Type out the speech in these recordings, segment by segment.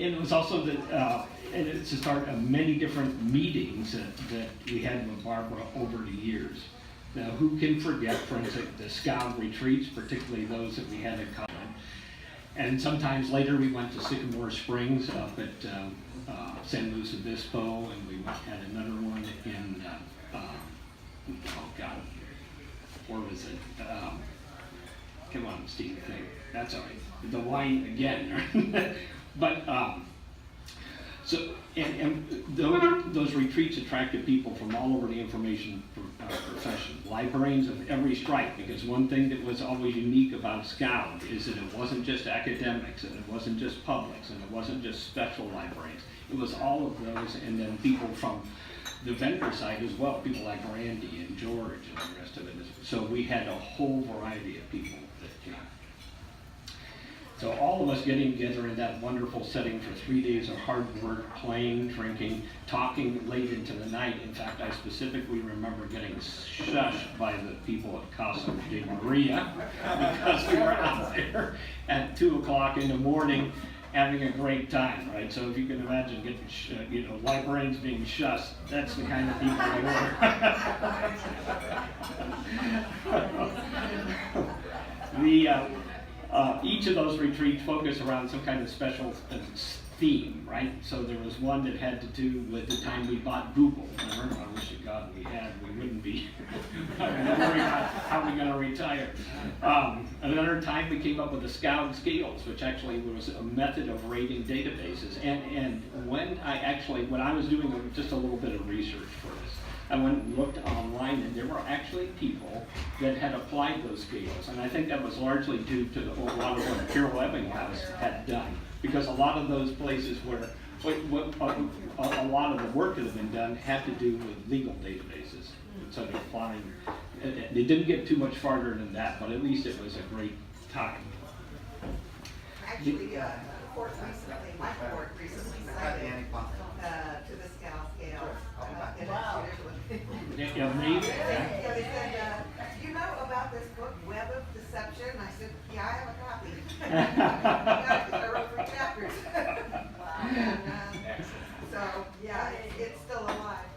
And it was also that, and it's the start of many different meetings that we had with Barbara over the years. Now, who can forget, for instance, the Scout retreats, particularly those that we had in common. And sometimes later we went to Sycamore Springs up at San Luis Obispo, and we had another one in, oh God, where was it? Come on, Steve, think. That's all right. The wine again. But so, and those retreats attracted people from all over the information profession, librarians of every stripe, because one thing that was always unique about Scout is that it wasn't just academics, and it wasn't just publics, and it wasn't just special librarians. It was all of those, and then people from the vendor side as well, people like Randy and George and the rest of it. So we had a whole variety of people that came. So all of us getting together in that wonderful setting for 3 days of hard work, playing, drinking, talking late into the night. In fact, I specifically remember getting shushed by the people at Casa de Maria because we were out there at 2 o'clock in the morning having a great time, right? So if you can imagine getting, librarians being shushed, that's the kind of people they were. Each of those retreats focused around some kind of special theme, right? So there was one that had to do with the time we bought Google. Remember, I wish to God we had, we wouldn't be worried about how we're going to retire. Another time we came up with the Scout scales, which actually was a method of rating databases. And when I was doing just a little bit of research for this, I went and looked online, and there were actually people that had applied those scales. And I think that was largely due to a lot of what Carol Ebbinghaus had done. Because a lot of those places where a lot of the work that had been done had to do with legal databases. So they're applying, they didn't get too much farther than that, but at least it was a great time. Actually, court recently, my court recently cited to the Scout scale. Wow. Yeah, they said, do you know about this book, Web of Deception? I said, yeah, I have a copy. I wrote 3 chapters. Wow. And, so, yeah, it's still alive.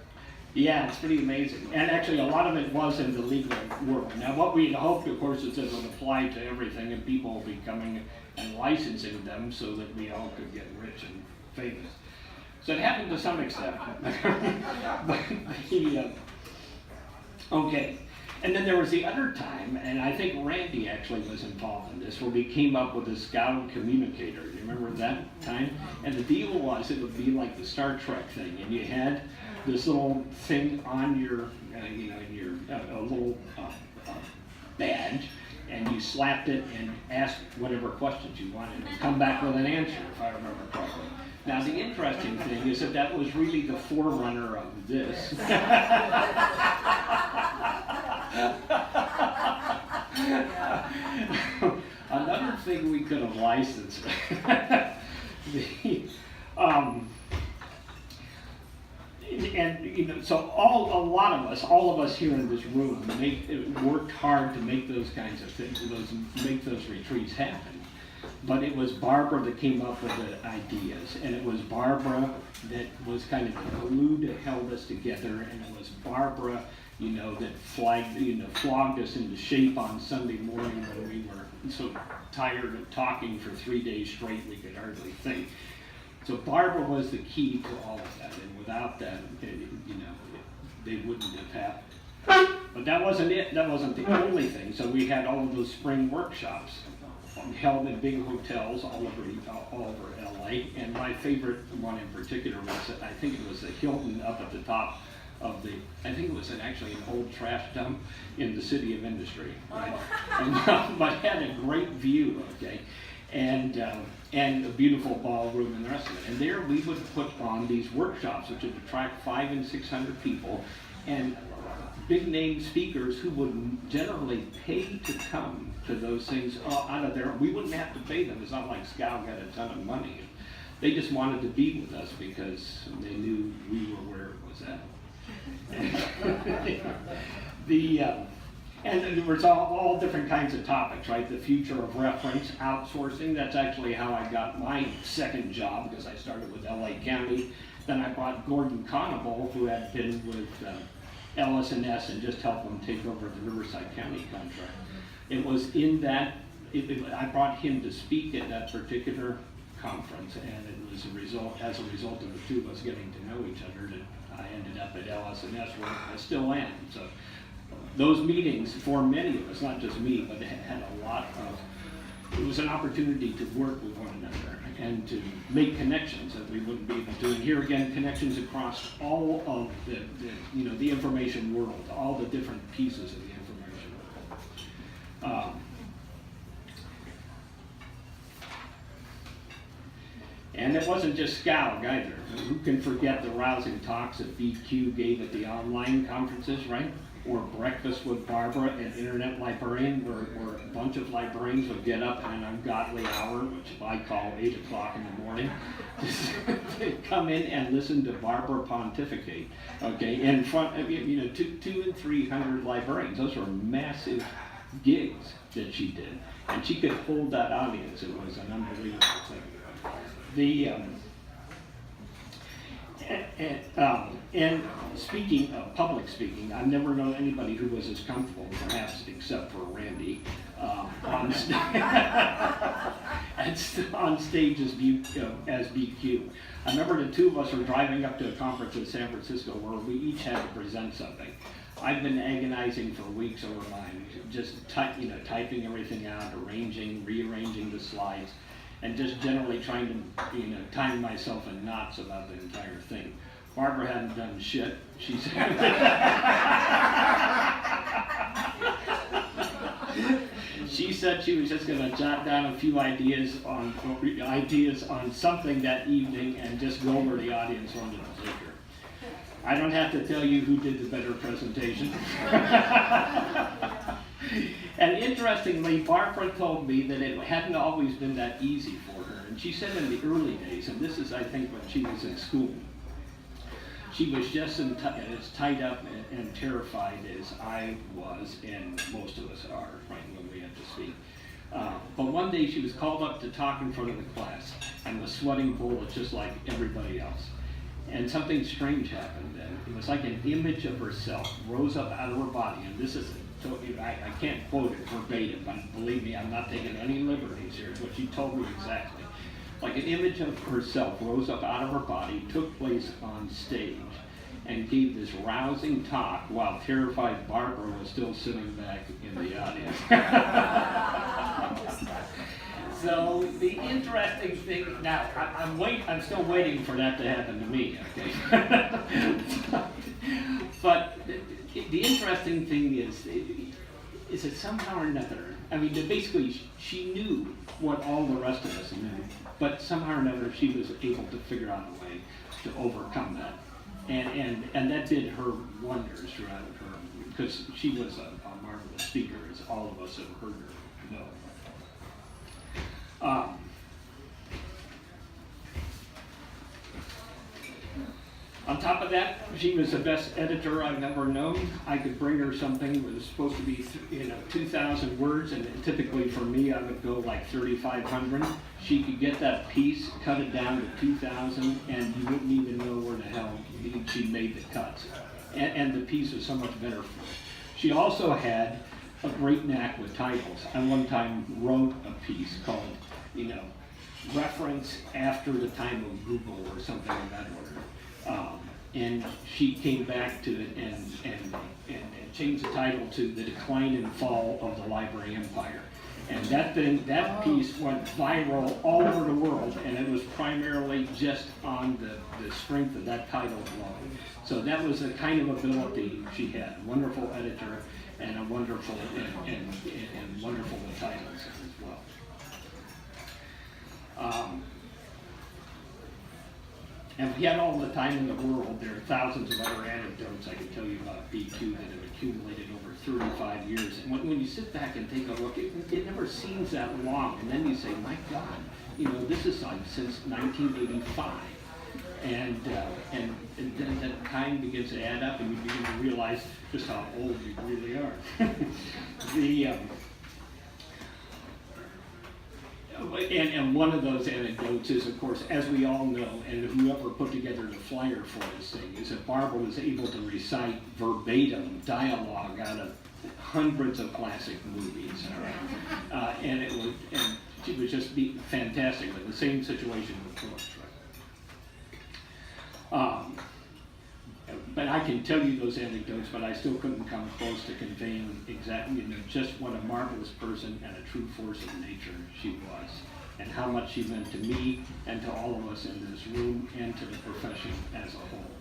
Yeah, it's pretty amazing. And actually, a lot of it was in the legal world. Now, what we had hoped, of course, is that it would apply to everything, and people will be coming and licensing them so that we all could get rich and famous. So it happened to some extent. Okay. And then there was the other time, and I think Randy actually was involved in this, where we came up with a Scout communicator. You remember that time? And the deal was it would be like the Star Trek thing, and you had this little thing on your, in your little badge, and you slapped it and asked whatever questions you wanted, and come back with an answer, if I remember correctly. Now, the interesting thing is that was really the forerunner of this. Another thing we could have licensed. So all of us here in this room worked hard to make those kinds of things, make those retreats happen. But it was Barbara that came up with the ideas, and it was Barbara that was kind of the glue that held us together, and it was Barbara, that flogged us into shape on Sunday morning when we were so tired of talking for 3 days straight we could hardly think. So Barbara was the key to all of that, and without that, they wouldn't have happened. But that wasn't it. That wasn't the only thing. So we had all of those spring workshops held in big hotels all over LA, and my favorite one in particular was, I think it was the Hilton up at the top of I think it was actually an old trash dump in the City of Industry, right? But had a great view, okay, and a beautiful ballroom and the rest of it. And there we would put on these workshops, which would attract 500 and 600 people, and big name speakers who would generally pay to come to those things out of there. We wouldn't have to pay them. It's not like Scout got a ton of money. They just wanted to be with us because they knew we were where it was at. And there was all different kinds of topics, right? The future of reference, outsourcing. That's actually how I got my second job, because I started with LA County. Then I brought Gordon Conable, who had been with LS&S, and just helped them take over the Riverside County contract. It was in that, I brought him to speak at that particular conference, and it was as a result of the two of us getting to know each other, that I ended up at LS&S, where I still am. So those meetings, for many of us, not just me, but it had a lot of, it was an opportunity to work with one another and to make connections that we wouldn't be able to. And here again, connections across all of the information world, all the different pieces of the information world. And it wasn't just SCOUG either. Who can forget the rousing talks that BQ gave at the online conferences, right? Or breakfast with Barbara, an internet librarian, where a bunch of librarians would get up at an ungodly hour, which I call 8 o'clock in the morning, to come in and listen to Barbara pontificate, okay, in front of, 200 and 300 librarians. Those were massive gigs that she did, and she could hold that audience. It was an unbelievable thing. And speaking of public speaking, I've never known anybody who was as comfortable, perhaps except for Randy, on stage as BQ. I remember the two of us were driving up to a conference in San Francisco where we each had to present something. I've been agonizing for weeks over mine, just typing everything out, rearranging the slides, and just generally trying to, tying myself in knots about the entire thing. Barbara hadn't done shit. She said, she said she was just going to jot down a few ideas on something that evening and go over the audience wanted to take her. I don't have to tell you who did the better presentation. And interestingly, Barbara told me that it hadn't always been that easy for her. And she said in the early days, and this is, I think, when she was in school, she was just as tied up and terrified as I was, and most of us are, right, when we have to speak. But one day she was called up to talk in front of the class, and was sweating bullets just like everybody else. And something strange happened then. It was like an image of herself rose up out of her body, and this is, so I can't quote it verbatim, but believe me, I'm not taking any liberties here. It's what she told me exactly. Like an image of herself rose up out of her body, took place on stage, and gave this rousing talk while terrified Barbara was still sitting back in the audience. So the interesting thing, now I'm still waiting for that to happen to me, okay? But the interesting thing is that somehow or another, I mean, basically she knew what all the rest of us knew, but somehow or another she was able to figure out a way to overcome that. And that did her wonders throughout her, because she was a marvelous speaker, as all of us have heard her know. On top of that, she was the best editor I've ever known. I could bring her something that was supposed to be 2,000 words, and typically for me I would go like 3,500. She could get that piece, cut it down to 2,000, and you wouldn't even know where the hell she made the cuts. And the piece was so much better. She also had a great knack with titles. I one time wrote a piece called, reference after the time of Google or something of that order. And she came back to it and changed the title to The Decline and Fall of the Library Empire. And that piece went viral all over the world, and it was primarily just on the strength of that title alone. So that was the kind of ability she had. Wonderful editor and a wonderful and wonderful with titles as well. And if we had all the time in the world, there are thousands of other anecdotes I could tell you about B2 that have accumulated over 35 years. And when you sit back and take a look, it never seems that long. And then you say, my God, this is like since 1985. And then that time begins to add up, and you begin to realize just how old you really are. And one of those anecdotes is, of course, as we all know, and whoever put together the flyer for this thing, is that Barbara was able to recite verbatim dialogue out of hundreds of classic movies. And she was just fantastic. With the same situation with Doris. But I can tell you those anecdotes, but I still couldn't come close to conveying exactly, just what a marvelous person and a true force of nature she was, and how much she meant to me and to all of us in this room and to the profession as a whole.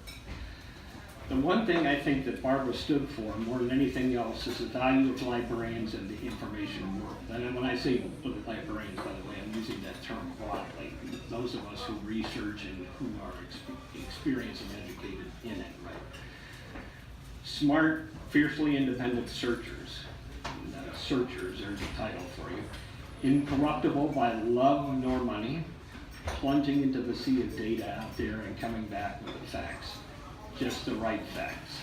The one thing I think that Barbara stood for more than anything else is the value of librarians and the information world. And when I say librarians, by the way, I'm using that term broadly. Those of us who research and who are experienced and educated in it, right? Smart, fiercely independent searchers. Searchers, there's a title for you. Incorruptible by love nor money, plunging into the sea of data out there and coming back with the facts. Just the right facts.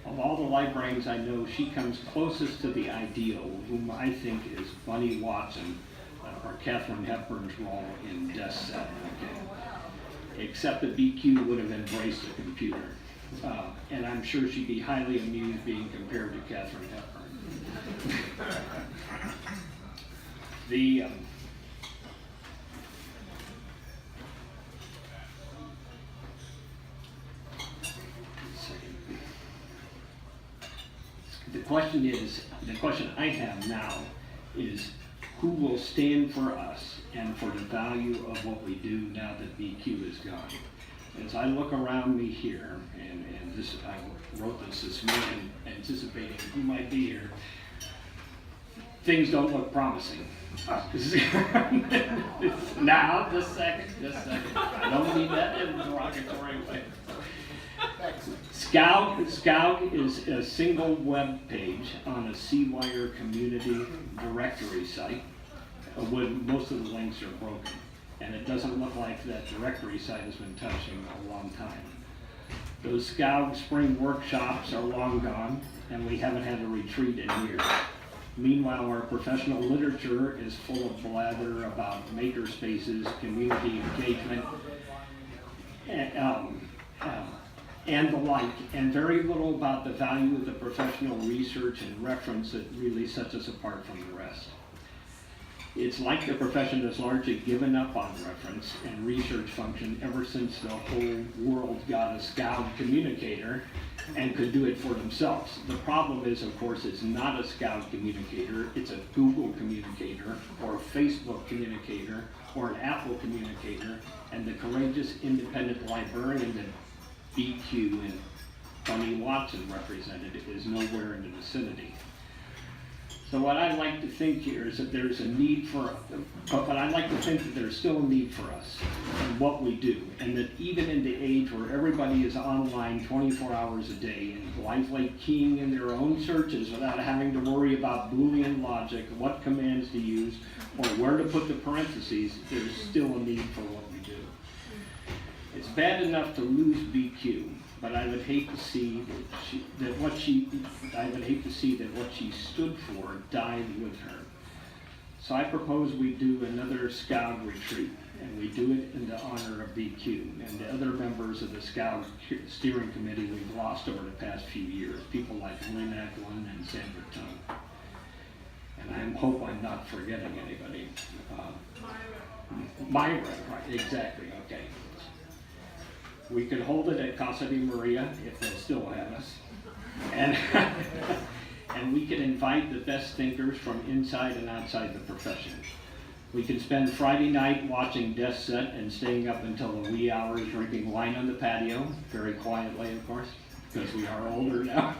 Of all the librarians I know, she comes closest to the ideal, whom I think is Bunny Watson, or Katharine Hepburn's role in Death Set. Okay. Except that BQ would have embraced a computer. And I'm sure she'd be highly amused being compared to Katharine Hepburn. The question I have now is, who will stand for us and for the value of what we do now that BQ is gone? As I look around me here, and this, I wrote this morning anticipating who might be here, things don't look promising. Now, just a second. I don't mean that in a derogatory way. Scout is a single web page on a C-Wire community directory site when most of the links are broken. And it doesn't look like that directory site has been touched in a long time. Those Scout spring workshops are long gone, and we haven't had a retreat in years. Meanwhile, our professional literature is full of blather about maker spaces, community engagement, and the like, and very little about the value of the professional research and reference that really sets us apart from the rest. It's like the profession has largely given up on reference and research function ever since the whole world got a Scout communicator and could do it for themselves. The problem is, of course, it's not a Scout communicator, it's a Google communicator, or a Facebook communicator, or an Apple communicator, and the courageous independent librarian that BQ and Bunny Watson represented is nowhere in the vicinity. So what I like to think here is that there's a need for, but I like to think that there's still a need for us and what we do, and that even in the age where everybody is online 24 hours a day and blithely keying in their own searches without having to worry about Boolean logic, what commands to use, or where to put the parentheses, there's still a need for what we do. It's bad enough to lose BQ, but I would hate to see that what she stood for died with her. So I propose we do another Scout retreat, and we do it in the honor of BQ and the other members of the Scout steering committee we've lost over the past few years, people like Lynn Eklund and Sandra Tung. And I hope I'm not forgetting anybody. Myra, right, exactly, okay. We could hold it at Casa de Maria, if they'll still have us. And, and we can invite the best thinkers from inside and outside the profession. We can spend Friday night watching Death Set and staying up until the wee hours drinking wine on the patio, very quietly, of course, because we are older now.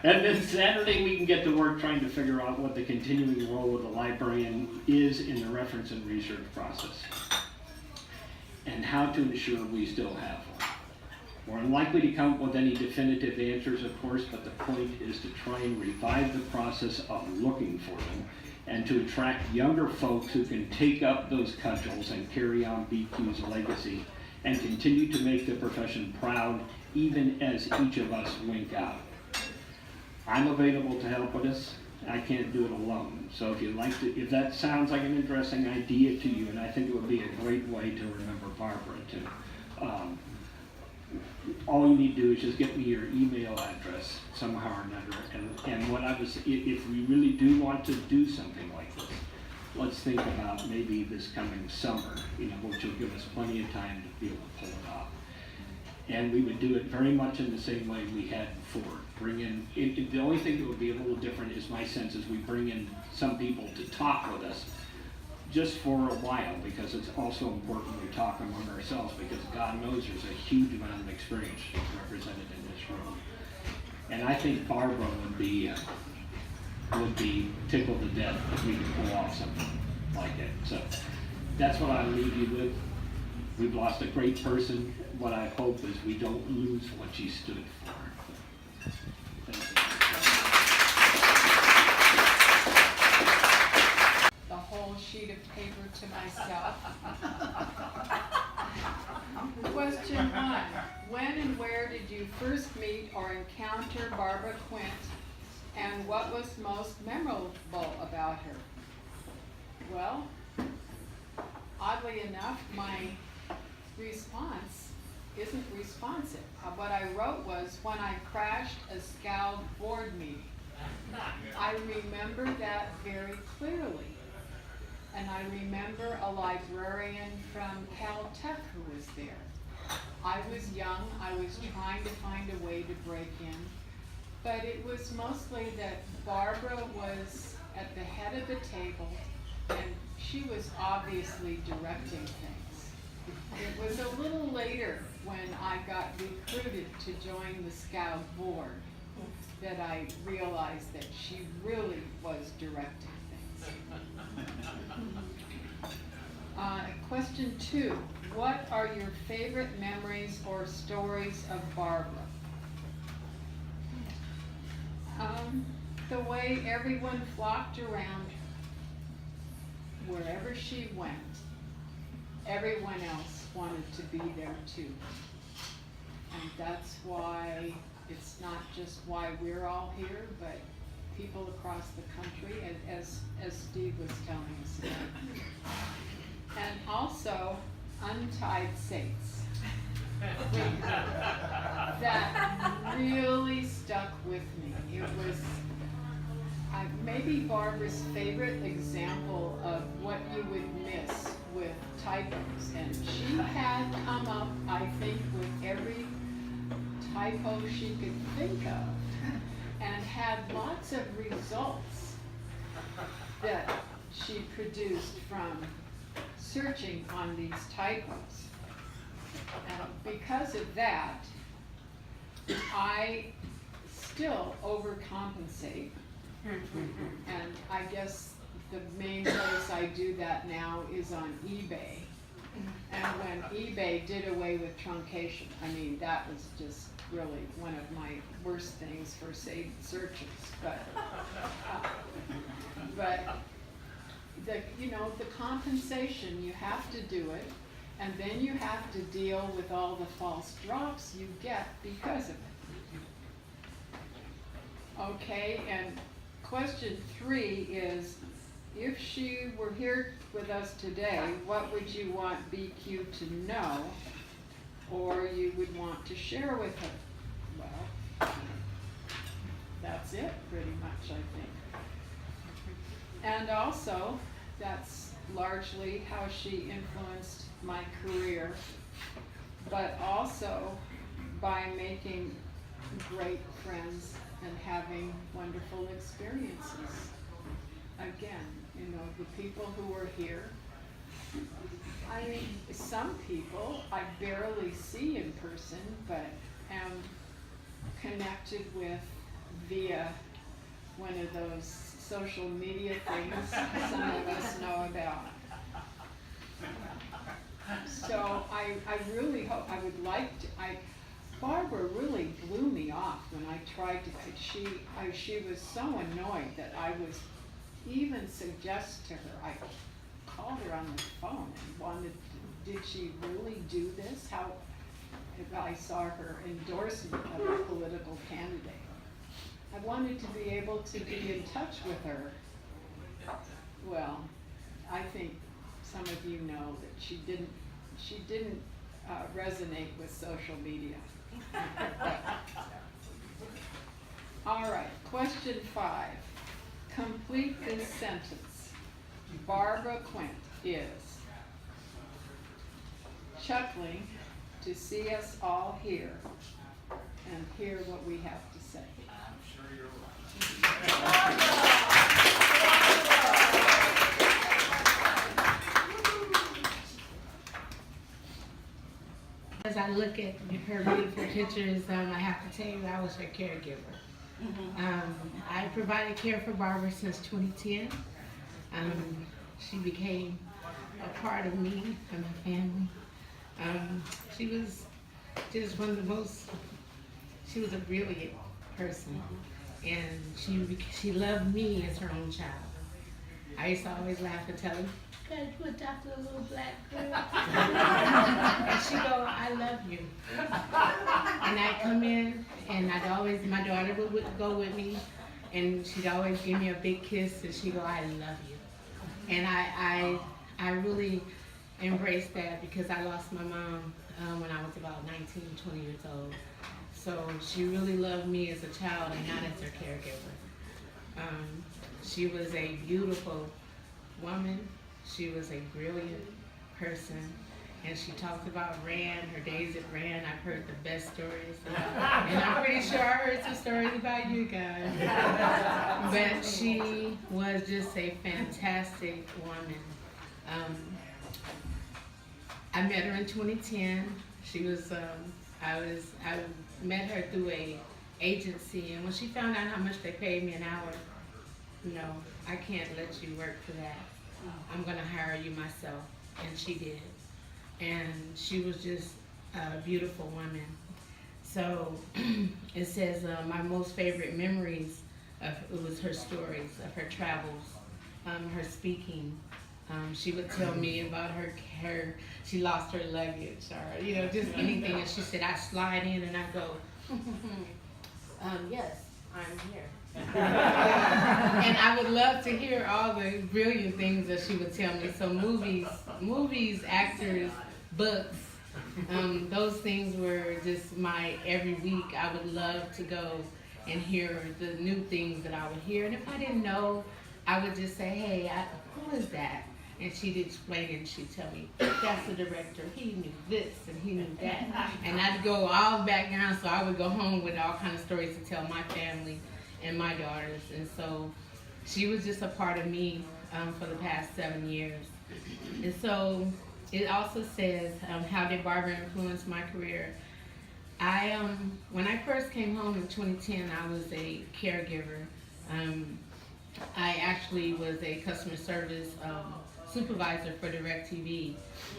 And then Saturday we can get to work trying to figure out what the continuing role of the librarian is in the reference and research process, and how to ensure we still have one. We're unlikely to come up with any definitive answers, of course, but the point is to try and revive the process of looking for them and to attract younger folks who can take up those cudgels and carry on BQ's legacy and continue to make the profession proud even as each of us wink out. I'm available to help with this. I can't do it alone. So if that sounds like an interesting idea to you, and I think it would be a great way to remember Barbara too. All you need to do is just get me your email address somehow or another. And what if we really do want to do something like this, let's think about maybe this coming summer, which will give us plenty of time to be able to pull it off. And we would do it very much in the same way we had before. The only thing that would be a little different is my sense is we bring in some people to talk with us just for a while, because it's also important we talk among ourselves, because God knows there's a huge amount of experience represented in this room. And I think Barbara would be tickled to death if we could pull off something like it. So that's what I leave you with. We've lost a great person. What I hope is we don't lose what she stood for. Thank you. The whole sheet of paper to myself. Question 1. When and where did you first meet or encounter Barbara Quint, and what was most memorable about her? Well, oddly enough, my response isn't responsive. What I wrote was when I crashed a SCALD board meeting. I remember that very clearly. And I remember a librarian from Caltech who was there. I was young, I was trying to find a way to break in, but it was mostly that Barbara was at the head of the table and she was obviously directing things. It was a little later when I got recruited to join the SCALD board that I realized that she really was directing things. Question 2. What are your favorite memories or stories of Barbara? The way everyone flocked around her. Wherever she went, everyone else wanted to be there too. And that's why it's not just why we're all here, but people across the country, as Steve was telling us about. And also, untied saints. That really stuck with me. It was maybe Barbara's favorite example of what you would miss with typos. And she had come up, I think, with every typo she could think of, and had lots of results that she produced from searching on these typos. And because of that, I still overcompensate. And I guess the main place I do that now is on eBay. And when eBay did away with truncation, I mean, that was just really one of my worst things for saved searches. But the compensation, you have to do it, and then you have to deal with all the false drops you get because of it. Okay, and question 3 is, if she were here with us today, what would you want BQ to know, or you would want to share with her? Well, that's it, pretty much, I think. And also, that's largely how she influenced my career, but also by making great friends and having wonderful experiences. Again, the people who were here, I mean, some people I barely see in person, but am connected with via one of those social media things some of us know about. So I really hope, I would like to, Barbara really blew me off when I tried to, she was so annoyed that I was even suggest to her, I called her on the phone and wanted, did she really do this? How, if I saw her endorsement of a political candidate. I wanted to be able to be in touch with her. Well, I think some of you know that she didn't resonate with social media. All right, question 5. Complete this sentence. Barbara Quint is chuckling to see us all here and hear what we have to say. I'm sure you're right. As I look at her beautiful pictures, I have to tell you I was her caregiver. I provided care for Barbara since 2010. She became a part of me and my family. She was just one of the most, she was a brilliant person. And she loved me as her own child. I used to always laugh and tell her, "God, you adopted a little black girl." And she go, "I love you." And I'd come in, and my daughter would go with me, and she'd always give me a big kiss, and she'd go, "I love you." And I really embraced that because I lost my mom when I was about 19, 20 years old. So she really loved me as a child and not as her caregiver. She was a beautiful woman. She was a brilliant person. And she talked about Rand, her days at Rand. I've heard the best stories. And I'm pretty sure I heard some stories about you guys. But she was just a fantastic woman. I met her in 2010. She was, I met her through a agency, and when she found out how much they paid me an hour, no, I can't let you work for that. I'm gonna hire you myself, and she did. And she was just a beautiful woman. So it says my most favorite memories it was her stories of her travels, her speaking. She would tell me about her, she lost her luggage, or just anything. And she said, I slide in and I go, yes, I'm here. And I would love to hear all the brilliant things that she would tell me. So movies, actors, books, those things were just my every week. I would love to go and hear the new things that I would hear. And if I didn't know, I would just say, hey, who is that? And she'd explain it, and she'd tell me, that's the director, he knew this and he knew that. And I'd go all background, so I would go home with all kinds of stories to tell my family and my daughters. And so she was just a part of me for the past 7 years. And so it also says, how did Barbara influence my career? When I first came home in 2010, I was a caregiver. I actually was a customer service supervisor for DirecTV.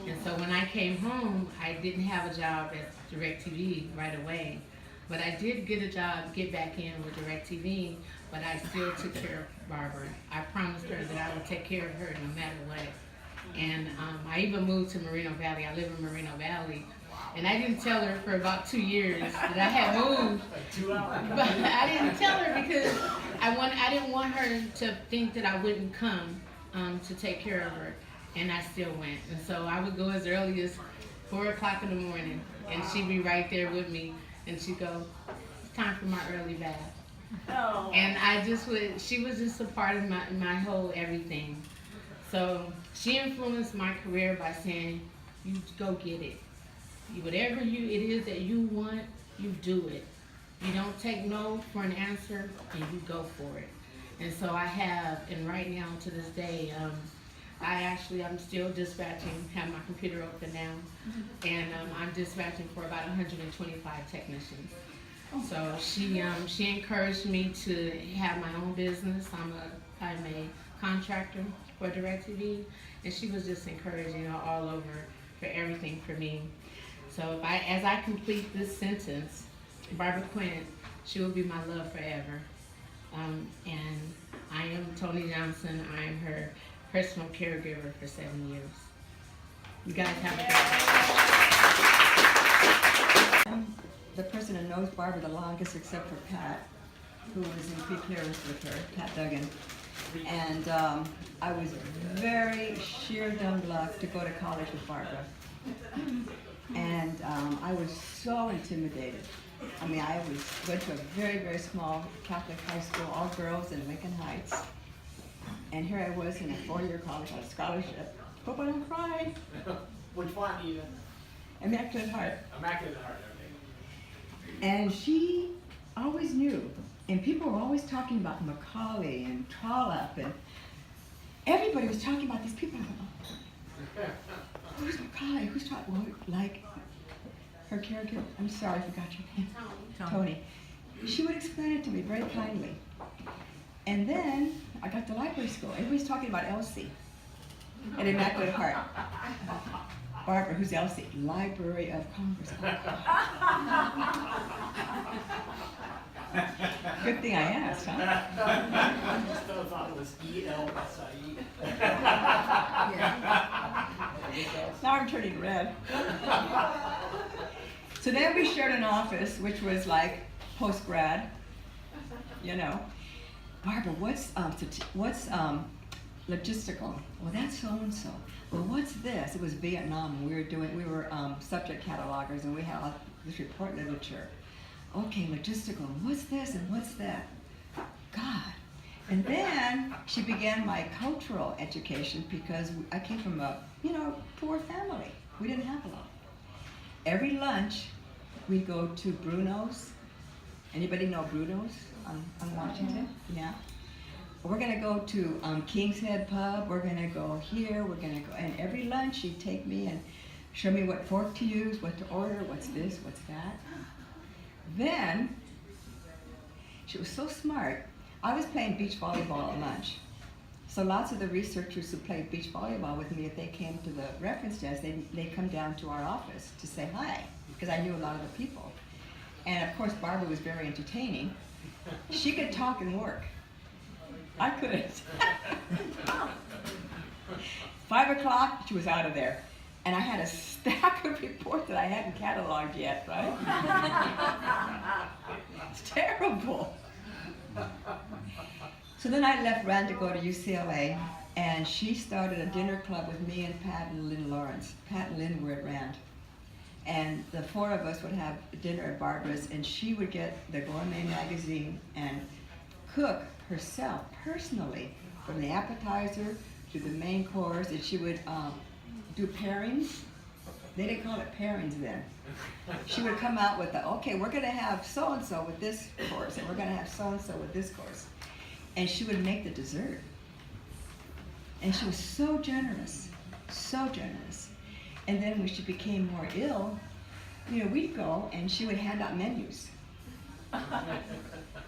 And so when I came home, I didn't have a job at DirecTV right away. But I did get back in with DirecTV, but I still took care of Barbara. I promised her that I would take care of her no matter what. And I even moved to Moreno Valley. I live in Moreno Valley. And I didn't tell her for about 2 years that I had moved. But I didn't tell her because I didn't want her to think that I wouldn't come to take care of her. And I still went. And so I would go as early as 4 o'clock in the morning. And she'd be right there with me. And she'd go, it's time for my early bath. Oh. And she was just a part of my whole everything. So she influenced my career by saying, you go get it. Whatever it is that you want, you do it. You don't take no for an answer, and you go for it. And so I have, and right now to this day, I'm still dispatching, have my computer open now, and I'm dispatching for about 125 technicians. So she encouraged me to have my own business. I'm a contractor for DirecTV, and she was just encouraging all over for everything for me. So as I complete this sentence, Barbara Quint, she will be my love forever. And I am Tony Johnson. I am her personal caregiver for 7 years. You guys have a I'm the person who knows Barbara the longest except for Pat, who was in pre-clearance with her, Pat Duggan. And I was very sheer dumb luck to go to college with Barbara. And I was so intimidated. I mean, went to a very, very small Catholic high school, all girls in Lincoln Heights. And here I was in a 4-year college on a scholarship. Hope I don't cry. Which one, Eva? Immaculate Heart. Immaculate Heart, okay. And she always knew. And people were always talking about Macaulay and Trollope, and everybody was talking about these people. Who's Macaulay? Who's Trollope? Well, like her caregiver. I'm sorry, I forgot your name. Tony. She would explain it to me very kindly. And then I got to library school. Everybody's talking about Elsie at Immaculate Heart. Barbara, who's Elsie? Library of Congress. Good thing I asked, huh? I just thought it was E-L-S-I-E. Now I'm turning red. So then we shared an office, which was like post-grad, you know. Barbara, what's logistical? Well, that's so-and-so. Well, what's this? It was Vietnam, and we were subject catalogers, and we had all this report literature. Okay, logistical, what's this and what's that? God. And then she began my cultural education because I came from a, poor family. We didn't have a lot. Every lunch, we'd go to Bruno's. Anybody know Bruno's on Washington? Yeah. We're gonna go to King's Head Pub, we're gonna go here, we're gonna go, and every lunch she'd take me and show me what fork to use, what to order, what's this, what's that. Then, she was so smart. I was playing beach volleyball at lunch. So lots of the researchers who played beach volleyball with me, if they came to the reference desk, they'd come down to our office to say hi, because I knew a lot of the people. And of course, Barbara was very entertaining. She could talk and work. I couldn't. 5 o'clock, she was out of there. And I had a stack of reports that I hadn't cataloged yet, right? It's terrible. So then I ran to go to UCLA, and she started a dinner club with me and Pat and Lynn Lawrence. Pat and Lynn were at Rand. And the 4 of us would have dinner at Barbara's, and she would get the Gourmet magazine and cook herself personally, from the appetizer to the main course, and she would do pairings. They didn't call it pairings then. She would come out with okay, we're gonna have so-and-so with this course, and we're gonna have so-and-so with this course. And she would make the dessert. And she was so generous, so generous. And then when she became more ill, we'd go and she would hand out menus.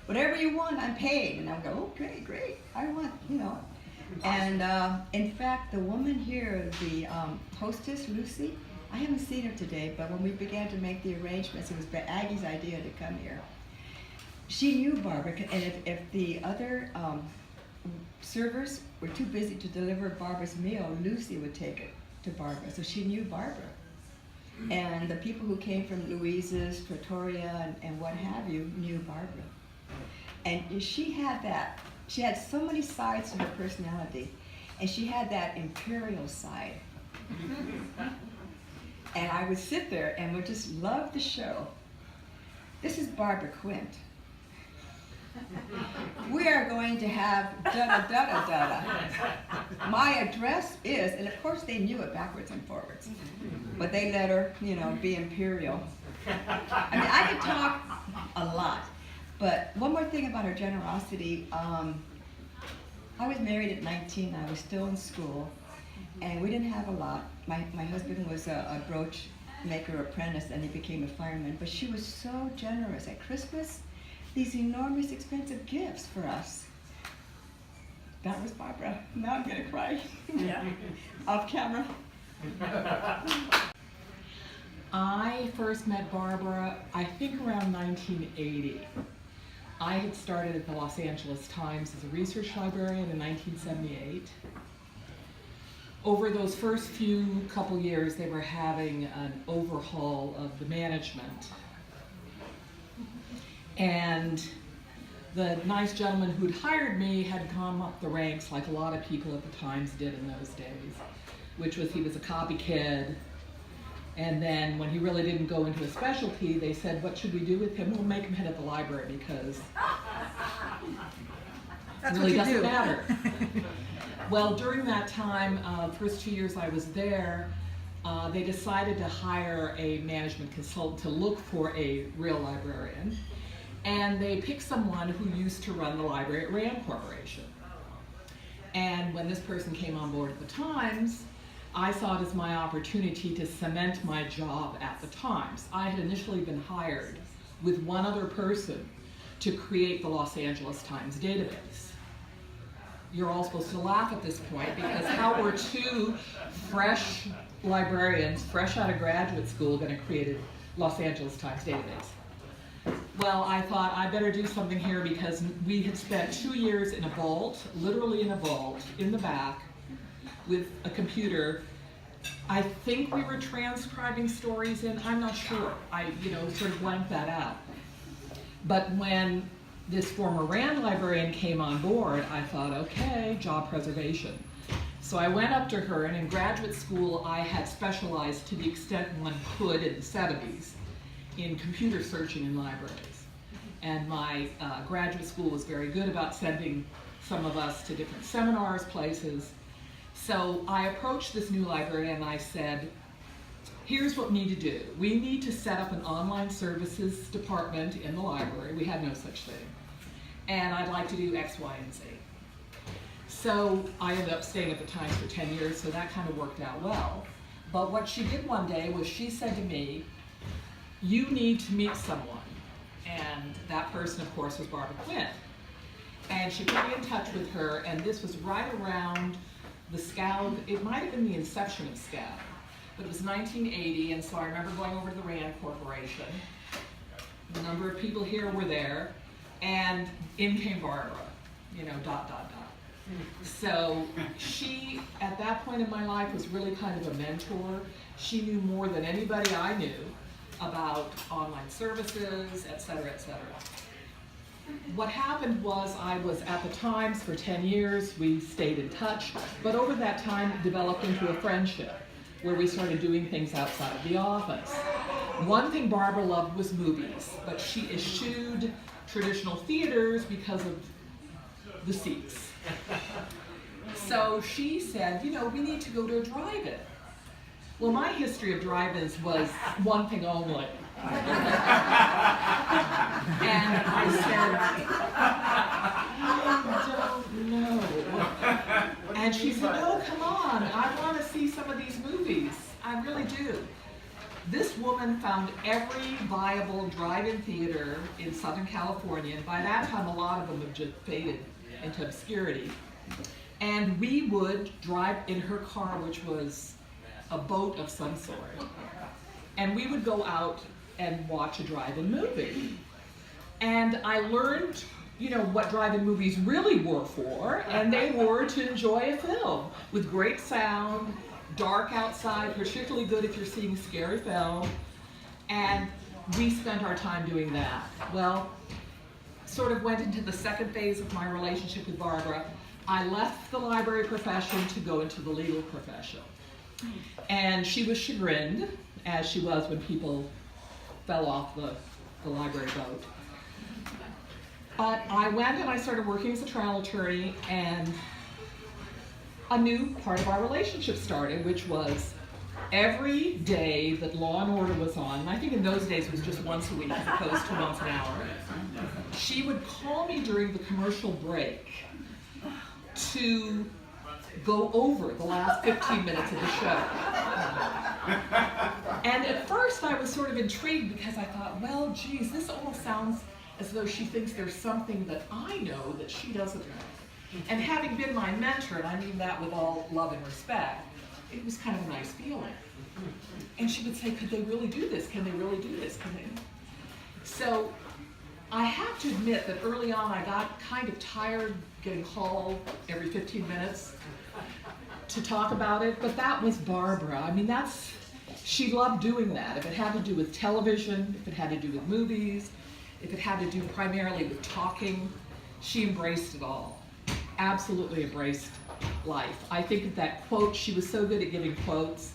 Whatever you want, I'm paid. And I would go, okay, great, I want, And in fact, the woman here, the hostess, Lucy, I haven't seen her today, but when we began to make the arrangements, it was Aggie's idea to come here. She knew Barbara, and if the other servers were too busy to deliver Barbara's meal, Lucy would take it to Barbara. So she knew Barbara. And the people who came from Louise's, Pretoria, and what have you, knew Barbara. And she had that. She had so many sides to her personality, and she had that imperial side. And I would sit there and would just love the show. This is Barbara Quint. We are going to have da-da-da-da-da. My address is, and of course they knew it backwards and forwards, but they let her, be imperial. I mean, I could talk a lot. But one more thing about her generosity, I was married at 19, I was still in school, and we didn't have a lot. My husband was a brooch maker apprentice, and he became a fireman, but she was so generous. At Christmas, these enormous expensive gifts for us. That was Barbara. Now I'm gonna cry. Yeah. Off camera. I first met Barbara, I think around 1980. I had started at the Los Angeles Times as a research librarian in 1978. Over those first couple years, they were having an overhaul of the management. And the nice gentleman who'd hired me had come up the ranks like a lot of people at the Times did in those days, which was he was a copy kid. And then when he really didn't go into a specialty, they said, what should we do with him? We'll make him head of the library because it really doesn't matter. Well, during that time, first 2 years I was there, they decided to hire a management consultant to look for a real librarian. And they picked someone who used to run the library at Rand Corporation. And when this person came on board at the Times, I saw it as my opportunity to cement my job at the Times. I had initially been hired with one other person to create the Los Angeles Times database. You're all supposed to laugh at this point because how were two fresh librarians, fresh out of graduate school, going to create a Los Angeles Times database? Well, I thought I better do something here because we had spent 2 years in a vault, literally in a vault, in the back, with a computer. I think we were transcribing stories in, I'm not sure. I, sort of blanked that out. But when this former Rand librarian came on board, I thought, okay, job preservation. So I went up to her, and in graduate school, I had specialized to the extent one could in the 70s in computer searching in libraries. And my graduate school was very good about sending some of us to different seminars, places. So I approached this new library and I said, here's what we need to do. We need to set up an online services department in the library. We had no such thing. And I'd like to do X, Y, and Z. So I ended up staying at the Times for 10 years, so that kind of worked out well. But what she did one day was she said to me, you need to meet someone. And that person, of course, was Barbara Quint. And she put me in touch with her, and this was right around the SCAD. It might have been the inception of SCAD, but it was 1980, and so I remember going over to the Rand Corporation. A number of people here were there, and in came Barbara, So she, at that point in my life, was really kind of a mentor. She knew more than anybody I knew about online services, et cetera, et cetera. What happened was I was at the Times for 10 years. We stayed in touch, but over that time it developed into a friendship where we started doing things outside of the office. One thing Barbara loved was movies, but she eschewed traditional theaters because of the seats. So she said, we need to go to a drive-in. Well, my history of drive-ins was one thing only. And I said, I don't know. And she said, oh, come on, I want to see some of these movies. I really do. This woman found every viable drive-in theater in Southern California, and by that time a lot of them have just faded into obscurity. And we would drive in her car, which was a boat of some sort, and we would go out and watch a drive-in movie. And I learned, what drive-in movies really were for, and they were to enjoy a film with great sound, dark outside, particularly good if you're seeing a scary film, and we spent our time doing that. Well, sort of went into the second phase of my relationship with Barbara. I left the library profession to go into the legal profession. And she was chagrined, as she was when people fell off the library boat. But I went and I started working as a trial attorney, and a new part of our relationship started, which was every day that Law and Order was on, and I think in those days it was just once a week as opposed to once an hour, she would call me during the commercial break to go over the last 15 minutes of the show. And at first I was sort of intrigued because I thought, well, geez, this almost sounds as though she thinks there's something that I know that she doesn't know. And having been my mentor, and I mean that with all love and respect, it was kind of a nice feeling. And she would say, could they really do this? Can they really do this? Can they? So I have to admit that early on I got kind of tired getting called every 15 minutes to talk about it, but that was Barbara. I mean, she loved doing that. If it had to do with television, if it had to do with movies, if it had to do primarily with talking, she embraced it all. Absolutely embraced life. I think of that quote, she was so good at giving quotes.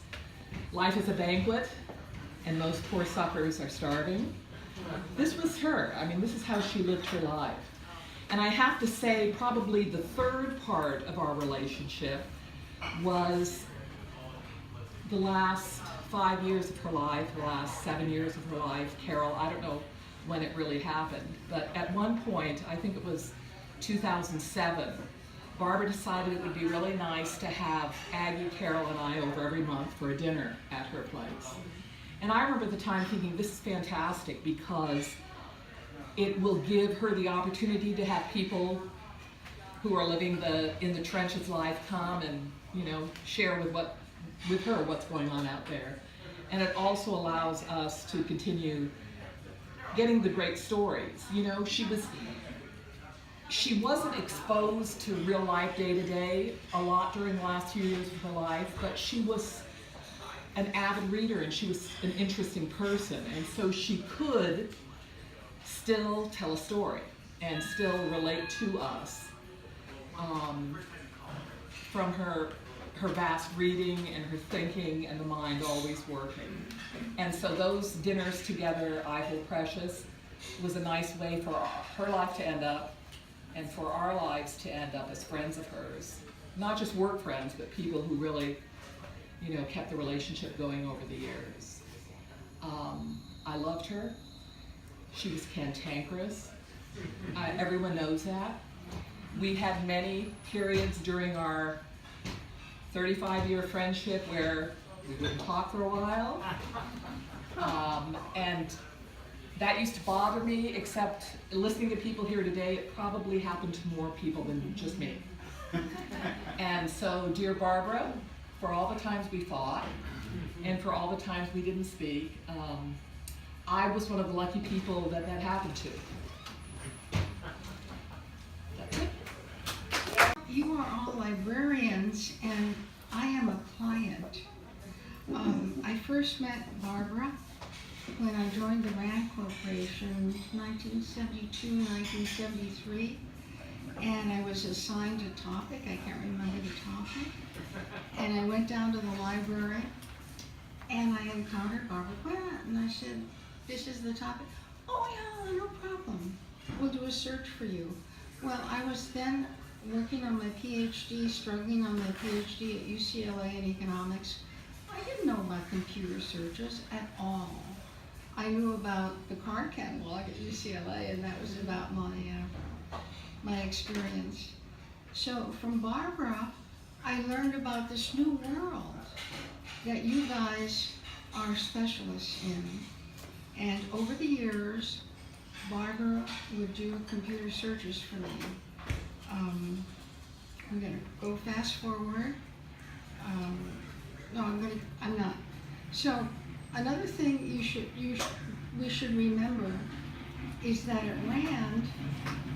Life is a banquet, and most poor suckers are starving. This was her. I mean, this is how she lived her life. And I have to say, probably the third part of our relationship was the last 5 years of her life, the last 7 years of her life. Carol, I don't know when it really happened, but at one point, I think it was 2007, Barbara decided it would be really nice to have Aggie, Carol, and I over every month for a dinner at her place. And I remember at the time thinking, this is fantastic because it will give her the opportunity to have people who are living in the trenches life come and, you know, share with her what's going on out there. And it also allows us to continue getting the great stories. You know, she wasn't exposed to real life day to day a lot during the last few years of her life, but she was an avid reader and she was an interesting person, and so she could still tell a story and still relate to us from her vast reading and her thinking and the mind always working. And so those dinners together I hold precious. Was a nice way for her life to end up and for our lives to end up as friends of hers. Not just work friends, but people who really, you know, kept the relationship going over the years. I loved her. She was cantankerous. Everyone knows that. We had many periods during our 35-year friendship where we wouldn't talk for a while. And that used to bother me, except listening to people here today, it probably happened to more people than just me. And so, dear Barbara, for all the times we fought, and for all the times we didn't speak, I was one of the lucky people that happened to. You are all librarians, and I am a client. I first met Barbara when I joined the RAND Corporation in 1972, 1973, and I was assigned a topic. I can't remember the topic. And I went down to the library, and I encountered Barbara Quint, and I said, "This is the topic." "Oh yeah, no problem. We'll do a search for you." Well, I was then working on my PhD, struggling on my PhD at UCLA in economics. I didn't know about computer searches at all. I knew about the card catalog at UCLA, and that was about my experience. So from Barbara, I learned about this new world that you guys are specialists in. And over the years, Barbara would do computer searches for me. I'm gonna go fast forward. No, I'm not. So another thing we should remember is that at RAND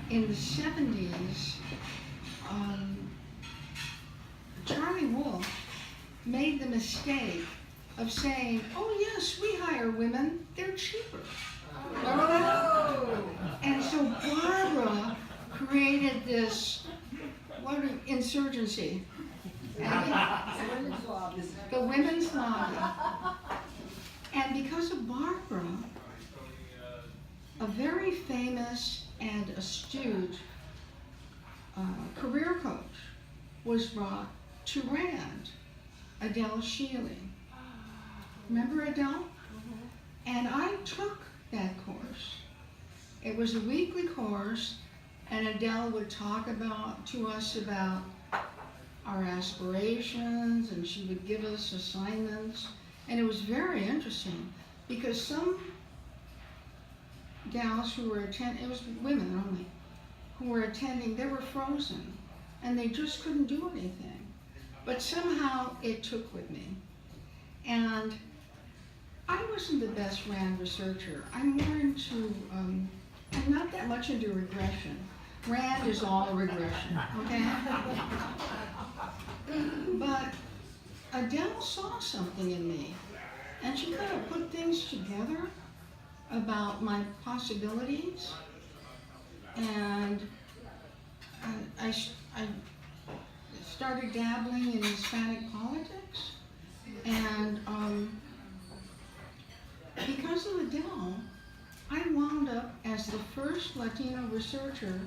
in the 70s, Charlie Wolf made the mistake of saying, "Oh yes, we hire women, they're cheaper." Remember that? And so Barbara created this, insurgency. The women's lobby. And because of Barbara, a very famous and astute career coach was brought to RAND, Adele Shealy. Remember Adele? And I took that course. It was a weekly course, and Adele would talk to us about our aspirations, and she would give us assignments, and it was very interesting because some gals who were attending, it was women only, who were attending, they were frozen, and they just couldn't do anything. But somehow it took with me. And I wasn't the best RAND researcher. I'm more into I'm not that much into regression. Rand is all regression, okay? But Adele saw something in me, and she kind of put things together about my possibilities, and I started dabbling in Hispanic politics, and because of Adele, I wound up as the first Latino researcher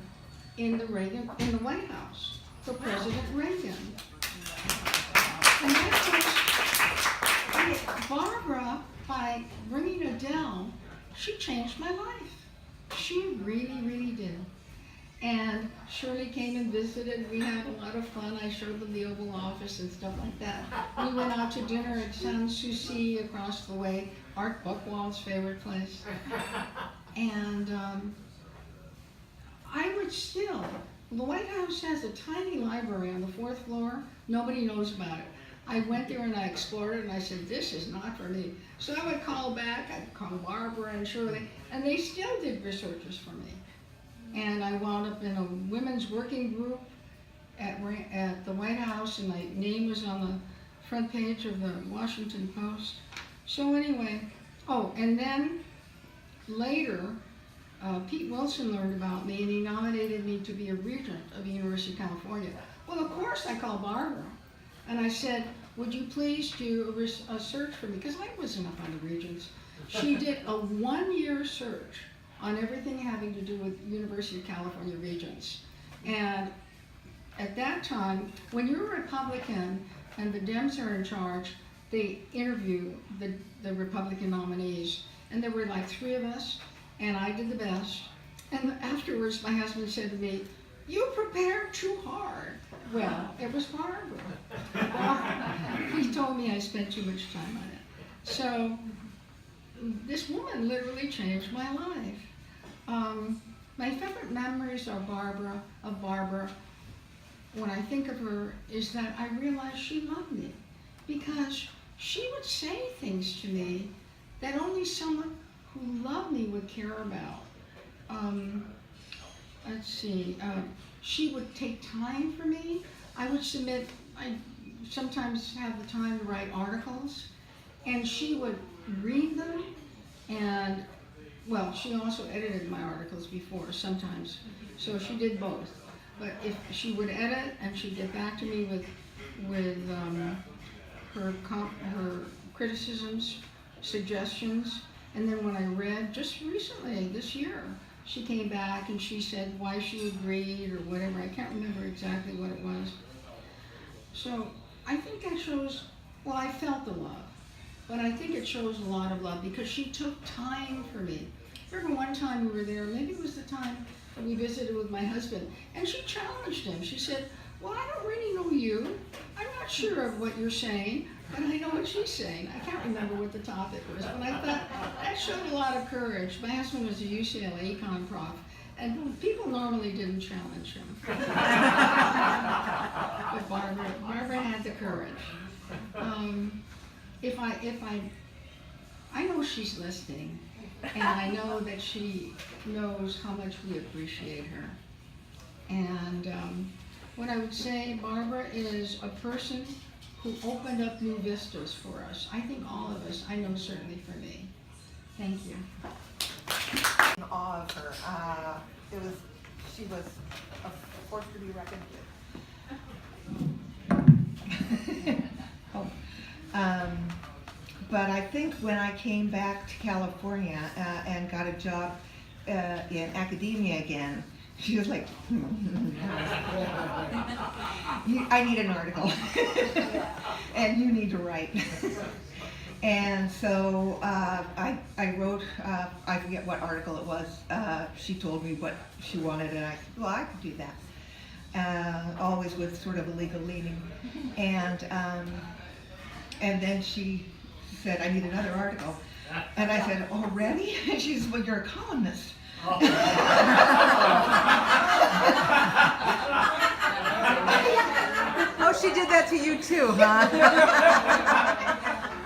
in the White House for President Reagan. And that was, Barbara, by bringing Adele, she changed my life. She really, really did. And Shirley came and visited. We had a lot of fun. I showed them the Oval Office and stuff like that. We went out to dinner at Sans Souci across the way, Art Buchwald's favorite place. And I would still, the White House has a tiny library on the 4th floor. Nobody knows about it. I went there and I explored it and I said, this is not for me. So I would call back, I'd call Barbara and Shirley, and they still did researches for me. And I wound up in a women's working group at the White House, and my name was on the front page of the Washington Post. So anyway, oh, and then later, Pete Wilson learned about me, and he nominated me to be a regent of the University of California. Well, of course, I called Barbara, and I said, would you please do a search for me? Because I wasn't up on the regents. She did a 1-year search on everything having to do with University of California regents. And at that time, when you're a Republican and the Dems are in charge, they interview the Republican nominees. And there were like 3 of us, and I did the best. And afterwards, my husband said to me, you prepared too hard. Well, it was Barbara. He told me I spent too much time on it. So this woman literally changed my life. My favorite memories are of Barbara, when I think of her, is that I realized she loved me, because she would say things to me that only someone who loved me would care about. Let's see, she would take time for me. I sometimes have the time to write articles, and she would read them, and well, she also edited my articles before, sometimes, so she did both. But if she would edit, and she'd get back to me with her criticisms, suggestions, and then when I read, just recently, this year, she came back and she said why she agreed or whatever. I can't remember exactly what it was. So I think that shows, well, I felt the love, but I think it shows a lot of love because she took time for me. Remember one time we were there, maybe it was the time that we visited with my husband, and she challenged him. She said, well, I don't really know you. I'm not sure of what you're saying, but I know what she's saying. I can't remember what the topic was, but I thought that showed a lot of courage. My husband was a UCLA econ prof, and people normally didn't challenge him. But Barbara had the courage. I know she's listening, and I know that she knows how much we appreciate her. And what I would say, Barbara is a person who opened up new vistas for us. I think all of us, I know certainly for me. Thank you. In awe of her. She was a force to be reckoned with. But I think when I came back to California and got a job in academia again, she was like, I need an article, and you need to write. And so I wrote, I forget what article it was. She told me what she wanted, and I said, well, I could do that. Always with sort of a legal leaning. And then she said, I need another article. And I said, already? And she said, well, you're a columnist. Oh, she did that to you too, huh?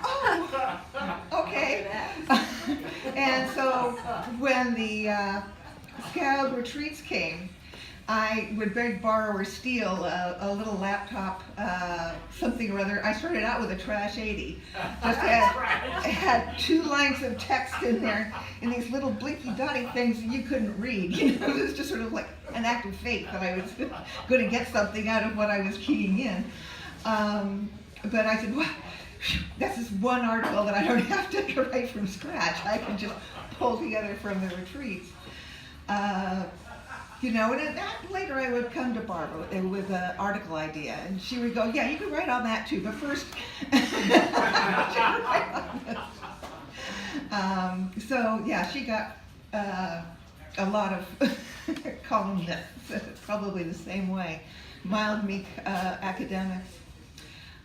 Oh, okay. And so when Scout retreats came, I would beg, borrow, or steal a little laptop, something or other. I started out with a Trash 80. Just had 2 lines of text in there and these little blinky dotty things that you couldn't read. You know, it was just sort of like an act of faith that I was going to get something out of what I was keying in. But I said, well, that's this one article that I don't have to write from scratch. I can just pull together from the retreats. You know, and at that, later I would come to Barbara with an article idea, and she would go, yeah, you can write on that too, but first, so yeah, she got a lot of columnists, probably the same way, mild, meek academics.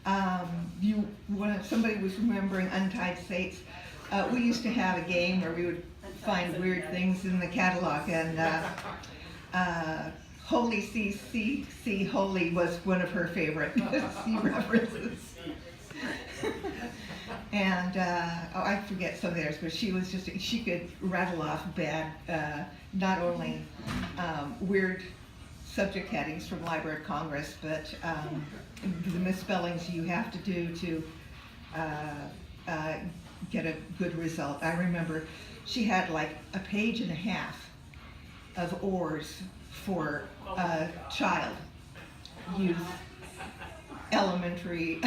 When somebody was remembering Untied States, we used to have a game where we would find weird things in the catalog, and Holy C Holy was one of her favorite C references. And I forget some of theirs, but she could rattle off bad, not only weird subject headings from Library of Congress, but the misspellings you have to do to get a good result. I remember she had like a page and a half of oars for child, youth, elementary,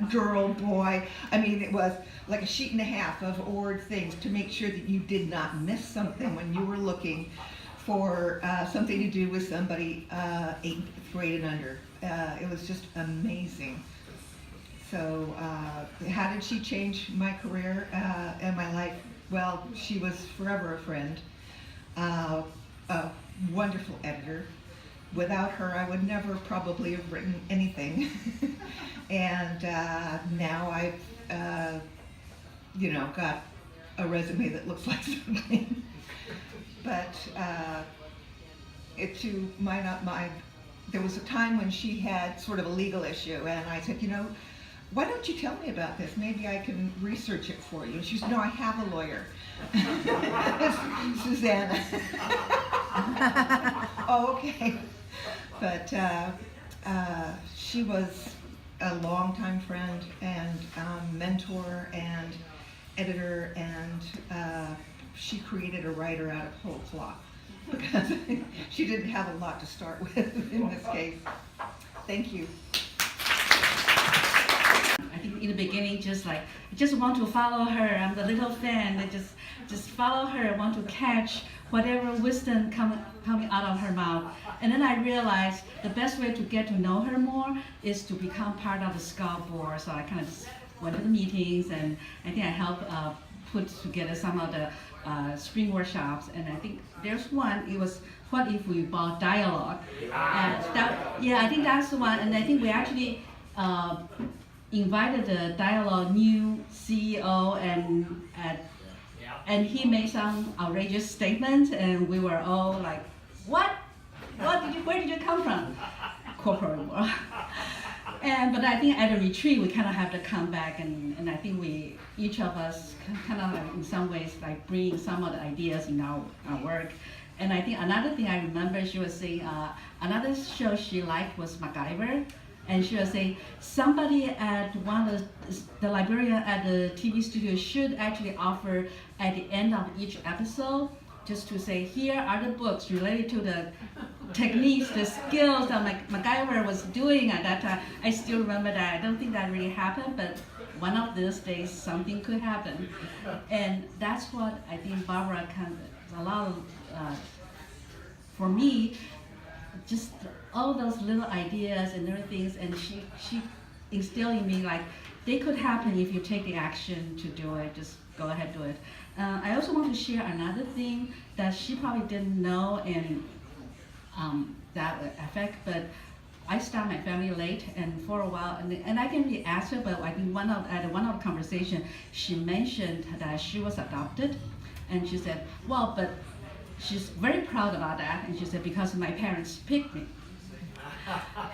girl, boy. I mean, it was like a sheet and a half of oared things to make sure that you did not miss something when you were looking for something to do with somebody 8th grade and under. It was just amazing. So how did she change my career and my life? Well, she was forever a friend, a wonderful editor. Without her, I would never probably have written anything. And now I've, you know, got a resume that looks like something. But there was a time when she had sort of a legal issue, and I said, you know, why don't you tell me about this? Maybe I can research it for you. And she said, no, I have a lawyer. Susanna. Oh, okay. But she was a longtime friend and mentor and editor, and she created a writer out of whole cloth because she didn't have a lot to start with in this case. Thank you. I think in the beginning, I just want to follow her. I'm the little fan that just follow her. I want to catch whatever wisdom coming out of her mouth. And then I realized the best way to get to know her more is to become part of the Scout board. So I kind of just went to the meetings, and I think I helped put together some of the spring workshops. And I think there's one, it was what if we bought dialogue. I think that's the one. And I think we actually invited the dialogue new CEO, and he made some outrageous statements, and we were all like, what? Where did you come from? Corporate world. But I think at a retreat, we kind of have to come back, and I think each of us kind of like in some ways like bring some of the ideas in our work. And I think another thing I remember, she was saying, another show she liked was MacGyver. And she was saying, somebody at one of the librarian at the TV studio should actually offer at the end of each episode, just to say, here are the books related to the techniques, the skills that MacGyver was doing at that time. I still remember that. I don't think that really happened, but one of these days something could happen. And that's what I think Barbara a lot of, for me, just all those little ideas and little things, and she instilled in me like they could happen if you take the action to do it. Just go ahead, do it. I also want to share another thing that she probably didn't know in that effect, but I started my family late, and for a while, and I didn't really ask her, but I think at one of the conversation, she mentioned that she was adopted, and she said, well, but she's very proud about that, and she said, because my parents picked me.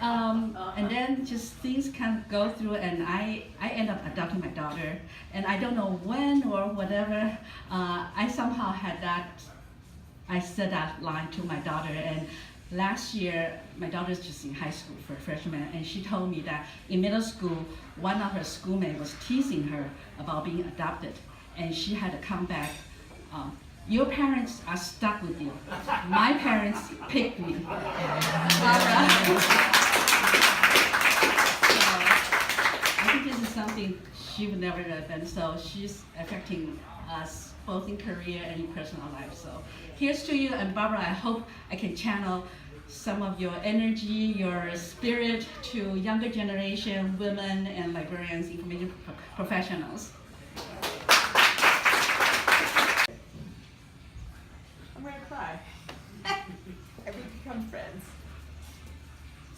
And then just things kind of go through, and I end up adopting my daughter, and I don't know when or whatever, I somehow had that I said that line to my daughter, and last year, my daughter's just in high school for freshman, and she told me that in middle school, one of her schoolmates was teasing her about being adopted, and she had to come back. Your parents are stuck with you. My parents picked me. Barbara. I think this is something she would never have, and so she's affecting us both in career and in personal life. So here's to you, and Barbara, I hope I can channel some of your energy, your spirit to younger generation, women, and librarians, information professionals. I'm gonna cry. And we become friends.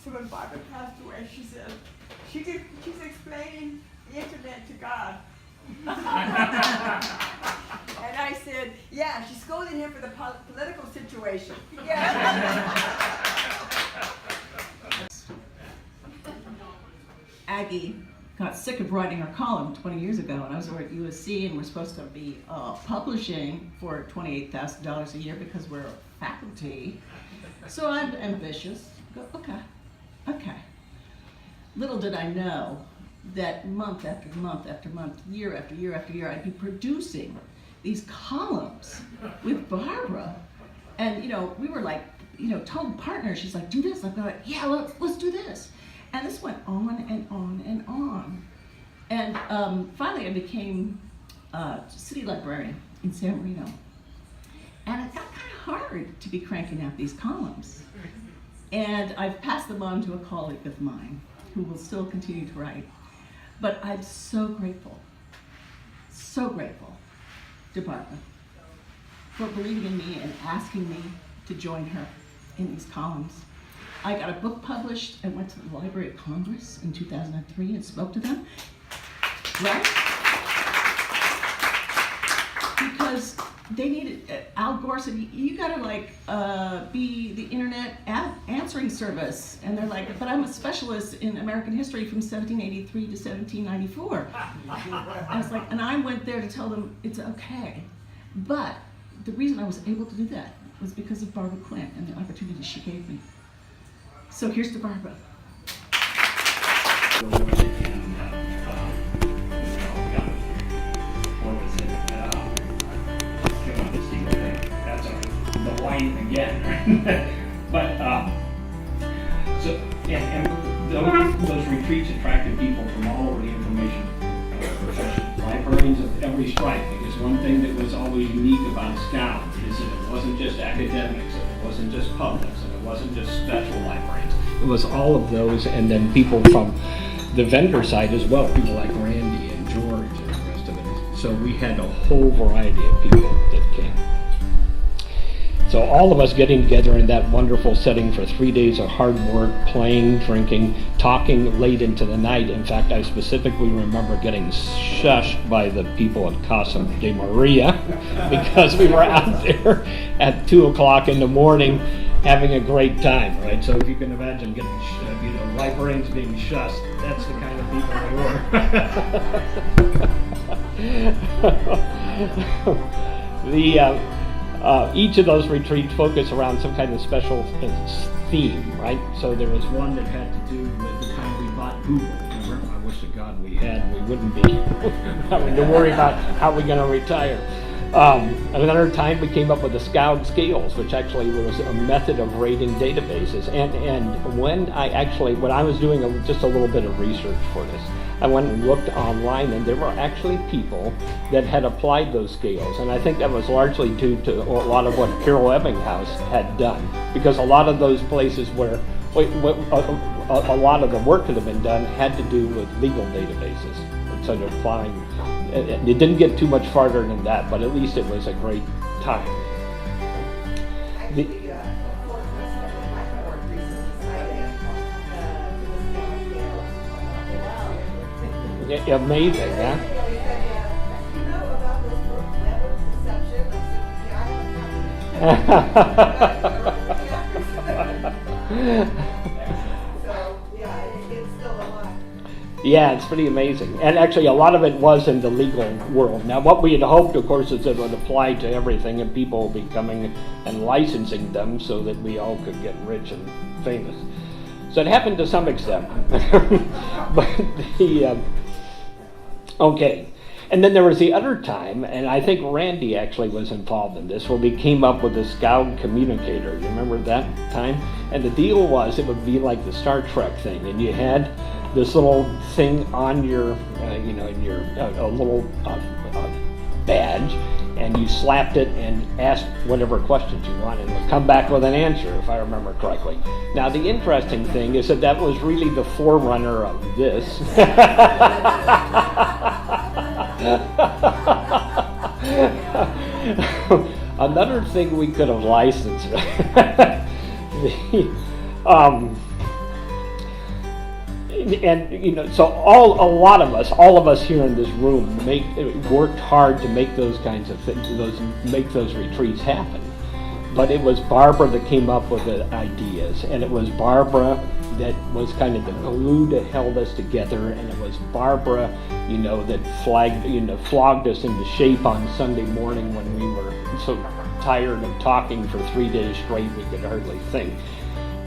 So when Barbara passed away, she said, she's explaining the internet to God. And I said, yeah, she's scolding him for the political situation. Yeah. Aggie got sick of writing her column 20 years ago, and I was over at USC, and we're supposed to be publishing for $28,000 a year because we're faculty. So I'm ambitious. Go, okay. Little did I know that month after month after month, year after year after year, I'd be producing these columns with Barbara. And we were like, total partners. She's like, do this. I'm going, yeah, let's do this. And this went on and on and on. And finally I became city librarian in San Marino. And it got kind of hard to be cranking out these columns. And I've passed them on to a colleague of mine who will still continue to write. But I'm so grateful to Barbara for believing in me and asking me to join her in these columns. I got a book published and went to the Library of Congress in 2003 and spoke to them, right? Because they needed, Al Gore said, you gotta be the internet answering service. And they're like, but I'm a specialist in American history from 1783 to 1794. I was like, and I went there to tell them it's okay. But the reason I was able to do that was because of Barbara Quint and the opportunity she gave me. So here's to Barbara. The wine again. But so and those retreats attracted people from all over the information profession, librarians of every stripe. Because one thing that was always unique about Scout is that it wasn't just academics, and it wasn't just publics, and it wasn't just special librarians. It was all of those, and then people from the vendor side as well, people like Randy and George and the rest of it. So we had a whole variety of people that came. So all of us getting together in that wonderful setting for 3 days of hard work, playing, drinking, talking late into the night. In fact, I specifically remember getting shushed by the people at Casa de Maria because we were out there at 2 o'clock in the morning having a great time, right? So if you can imagine getting, librarians being shushed, that's the kind of people they were. Each of those retreats focused around some kind of special theme, right? So there was one that had to do with the time we bought Google. Remember? I wish to God we had, we wouldn't be having to worry about how we're going to retire. Another time we came up with the Scout scales, which actually was a method of rating databases. And when I was doing just a little bit of research for this, I went and looked online, and there were actually people that had applied those scales. And I think that was largely due to a lot of what Carol Ebbinghaus had done, because a lot of those places where a lot of the work that had been done had to do with legal databases. So applying, it didn't get too much farther than that, but at least it was a great time. Amazing, yeah? You know about this book, Web of Deception? I said, yeah, I have a copy. So, yeah, it's still alive. Yeah, it's pretty amazing. And actually, a lot of it was in the legal world. Now, what we had hoped, of course, is it would apply to everything and people will be coming and licensing them so that we all could get rich and famous. So it happened to some extent. But okay. And then there was the other time, and I think Randy actually was involved in this, where we came up with a Scout communicator. You remember that time? And the deal was it would be like the Star Trek thing, and you had this little thing on your, in your a little badge, and you slapped it and asked whatever questions you wanted, and it would come back with an answer, if I remember correctly. Now, the interesting thing is that was really the forerunner of this. Another thing we could have licensed. So all of us here in this room worked hard to make those kinds of things, make those retreats happen. But it was Barbara that came up with the ideas, and it was Barbara that was kind of the glue that held us together, and it was Barbara, that flogged us into shape on Sunday morning when we were so tired of talking for 3 days straight we could hardly think.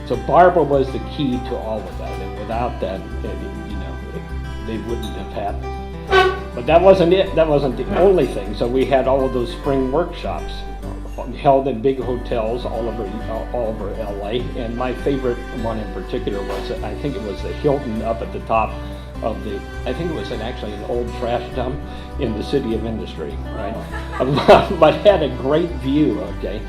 So Barbara was the key to all of that, and without that, they wouldn't have happened. But that wasn't it. That wasn't the only thing. So we had all of those spring workshops held in big hotels all over LA, and my favorite one in particular was, I think it was the Hilton up at the top of I think it was actually an old trash dump in the City of Industry, right? But had a great view, okay,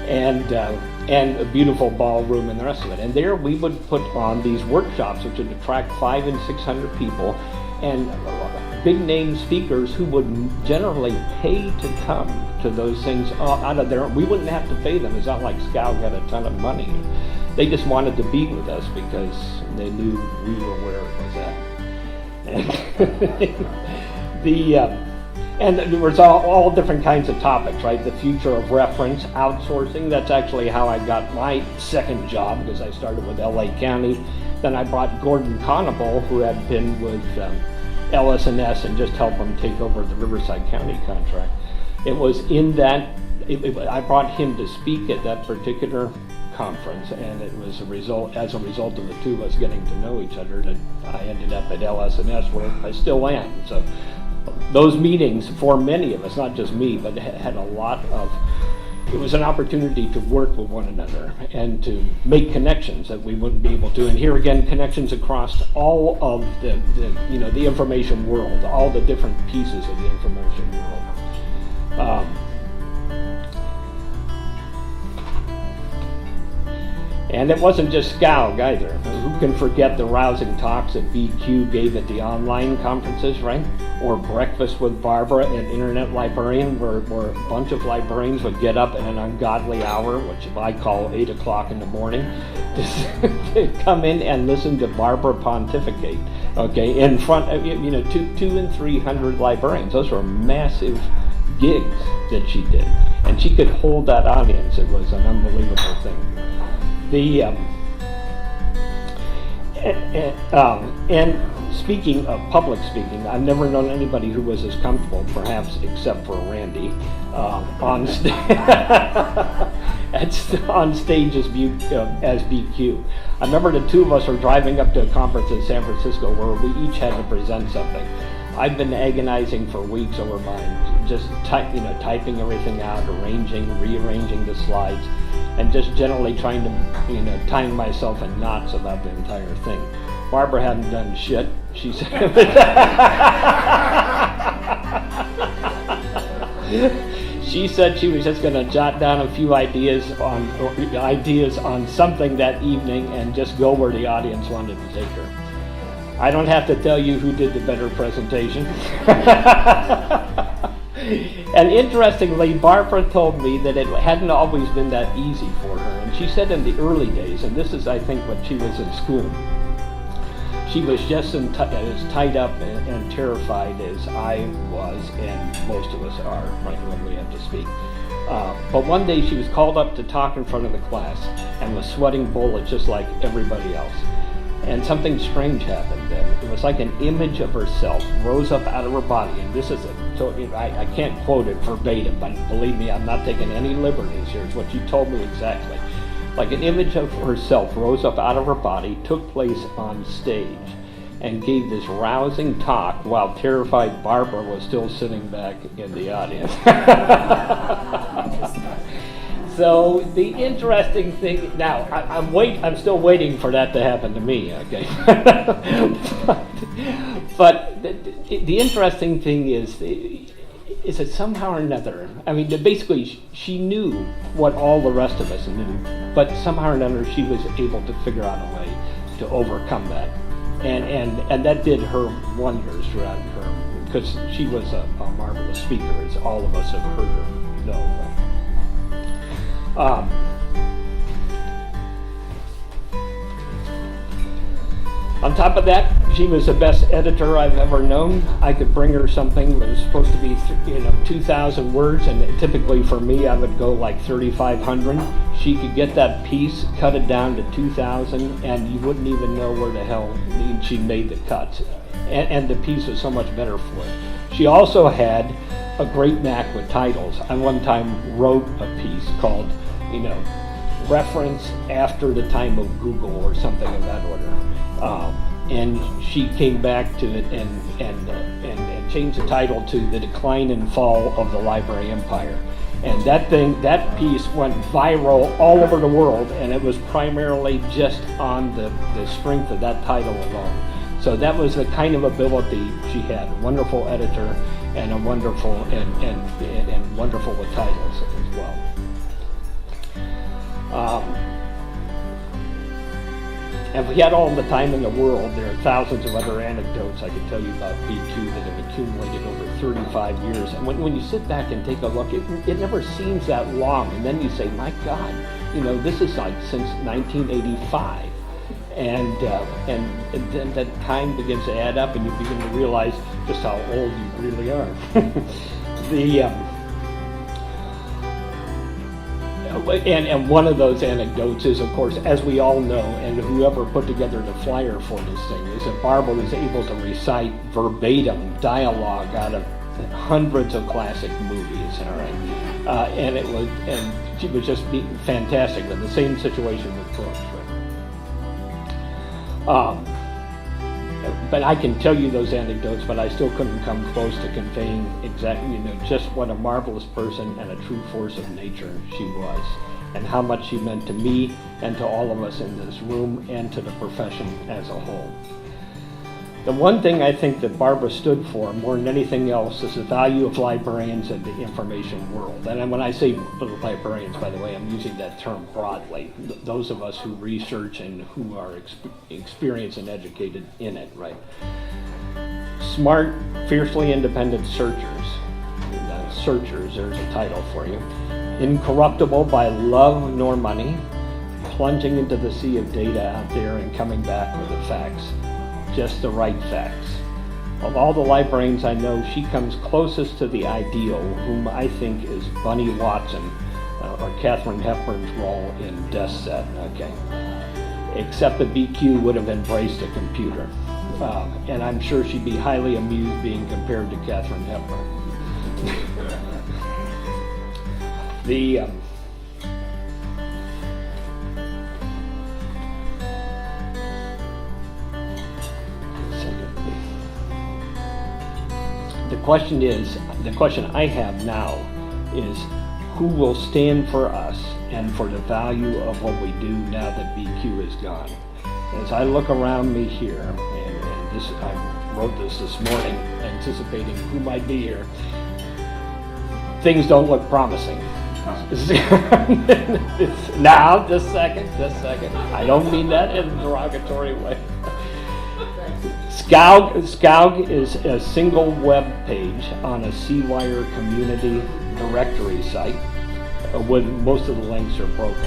and a beautiful ballroom and the rest of it. And there we would put on these workshops which would attract 500 and 600 people, and big name speakers who would generally pay to come to those things out of their. We wouldn't have to pay them. It's not like Scout had a ton of money. They just wanted to be with us because they knew we were where it was at. And there was all different kinds of topics, right? The future of reference, outsourcing. That's actually how I got my second job, because I started with LA County. Then I brought Gordon Conable, who had been with LS&S, and just helped them take over the Riverside County contract. It was in that, I brought him to speak at that particular conference, and it was as a result of the two of us getting to know each other, that I ended up at LS&S, where I still am. So those meetings, for many of us, not just me, but had a lot of, it was an opportunity to work with one another and to make connections that we wouldn't be able to. And here again, connections across all of the information world, all the different pieces of the information world. And it wasn't just SCOUG either. Who can forget the rousing talks that BQ gave at the online conferences, right? Or Breakfast with Barbara, an internet librarian, where a bunch of librarians would get up at an ungodly hour, which I call 8 o'clock in the morning, to come in and listen to Barbara pontificate, okay, in front of, 200 and 300 librarians. Those were massive gigs that she did. And she could hold that audience. It was an unbelievable thing. And speaking of public speaking, I've never known anybody who was as comfortable, perhaps except for Randy, on stage as BQ. I remember the two of us were driving up to a conference in San Francisco where we each had to present something. I've been agonizing for weeks over mine, just typing everything out, rearranging the slides, and just generally trying to, tying myself in knots about the entire thing. Barbara hadn't done shit. She said, she said she was just going to jot down a few ideas on something that evening and just go where the audience wanted to take her. I don't have to tell you who did the better presentation. And interestingly, Barbara told me that it hadn't always been that easy for her. And she said in the early days, and this is, I think, when she was in school, she was just as tied up and terrified as I was, and most of us are, right, when we have to speak. But one day she was called up to talk in front of the class and was sweating bullets just like everybody else. and something strange happened then. It was like an image of herself rose up out of her body, and this is I can't quote it verbatim, but believe me, I'm not taking any liberties here. It's what you told me exactly. Like an image of herself rose up out of her body, took place on stage, and gave this rousing talk while terrified Barbara was still sitting back in the audience. So the interesting thing, now I'm still waiting for that to happen to me, okay? but the interesting thing is that somehow or another, I mean, basically she knew what all the rest of us knew, but somehow or another she was able to figure out a way to overcome that. And that did her wonders throughout her, because she was a marvelous speaker, as all of us have heard her know. On top of that, she was the best editor I've ever known. I could bring her something that was supposed to be 2,000 words, and typically for me I would go like 3,500. She could get that piece, cut it down to 2,000, and you wouldn't even know where the hell she made the cuts. And the piece was so much better for it. She also had a great knack with titles. I one time wrote a piece called, reference after the time of Google or something of that order. And she came back to it and changed the title to The Decline and Fall of the Library Empire. And that piece went viral all over the world, and it was primarily just on the strength of that title alone. So that was the kind of ability she had. A wonderful editor and a wonderful and wonderful with titles as well. And if we had all the time in the world, there are thousands of other anecdotes I could tell you about BQ that have accumulated over 35 years. And when you sit back and take a look, it never seems that long. And then you say, my God, this is like since 1985. And then that time begins to add up, and you begin to realize just how old you really are. And one of those anecdotes is, of course, as we all know, and whoever put together the flyer for this thing, is that Barbara was able to recite verbatim dialogue out of hundreds of classic movies, all right? And she was just fantastic. But the same situation with books, right? But I can tell you those anecdotes, but I still couldn't come close to conveying exactly, just what a marvelous person and a true force of nature she was, and how much she meant to me and to all of us in this room and to the profession as a whole. The one thing I think that Barbara stood for more than anything else is the value of librarians in the information world. And when I say librarians, by the way, I'm using that term broadly. Those of us who research and who are experienced and educated in it, right? Smart, fiercely independent searchers. Searchers, there's a title for you. Incorruptible by love nor money, plunging into the sea of data out there and coming back with the facts. Just the right facts. Of all the librarians I know, she comes closest to the ideal, whom I think is Bunny Watson, or Katharine Hepburn's role in Death Set, okay? Except that BQ would have embraced a computer. And I'm sure she'd be highly amused being compared to Katharine Hepburn. The question I have now is, who will stand for us and for the value of what we do now that BQ is gone? As I look around me here, and I wrote this morning anticipating who might be here, things don't look promising. Now, just a second. I don't mean that in a derogatory way. Scoug is a single web page on a CWire community directory site with most of the links are broken.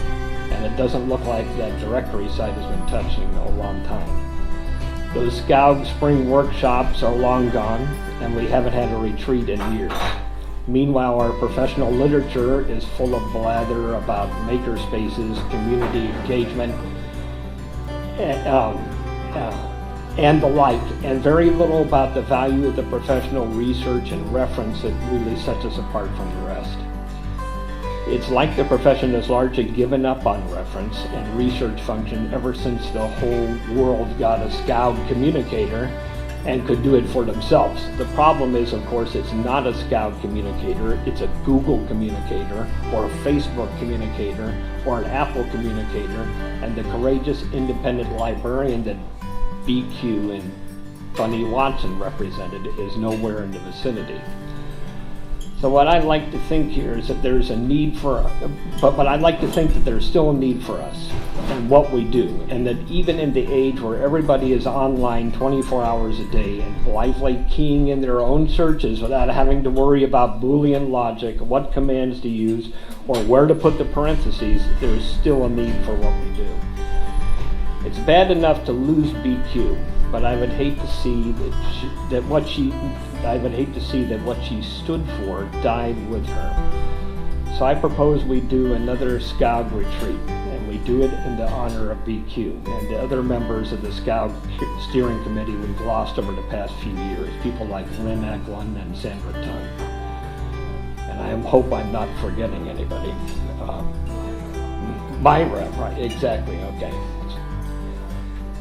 And it doesn't look like that directory site has been touched in a long time. Those Scoug spring workshops are long gone, and we haven't had a retreat in years. Meanwhile, our professional literature is full of blather about maker spaces, community engagement, and the like, and very little about the value of the professional research and reference that really sets us apart from the rest. It's like the profession has largely given up on reference and research function ever since the whole world got a Scout communicator and could do it for themselves. The problem is, of course, it's not a Scout communicator, it's a Google communicator, or a Facebook communicator, or an Apple communicator, and the courageous independent librarian that BQ and Bunny Watson represented is nowhere in the vicinity. So what I'd like to think here is that there's a need for, but I'd like to think that there's still a need for us and what we do, and that even in the age where everybody is online 24 hours a day and blithely keying in their own searches without having to worry about Boolean logic, what commands to use, or where to put the parentheses, there's still a need for what we do. It's bad enough to lose BQ, but I would hate to see that what she stood for died with her. So I propose we do another Scout retreat, and we do it in the honor of BQ and the other members of the Scout steering committee we've lost over the past few years, people like Lynn Eklund and Sandra Tung. And I hope I'm not forgetting anybody. Myra, right, exactly, okay.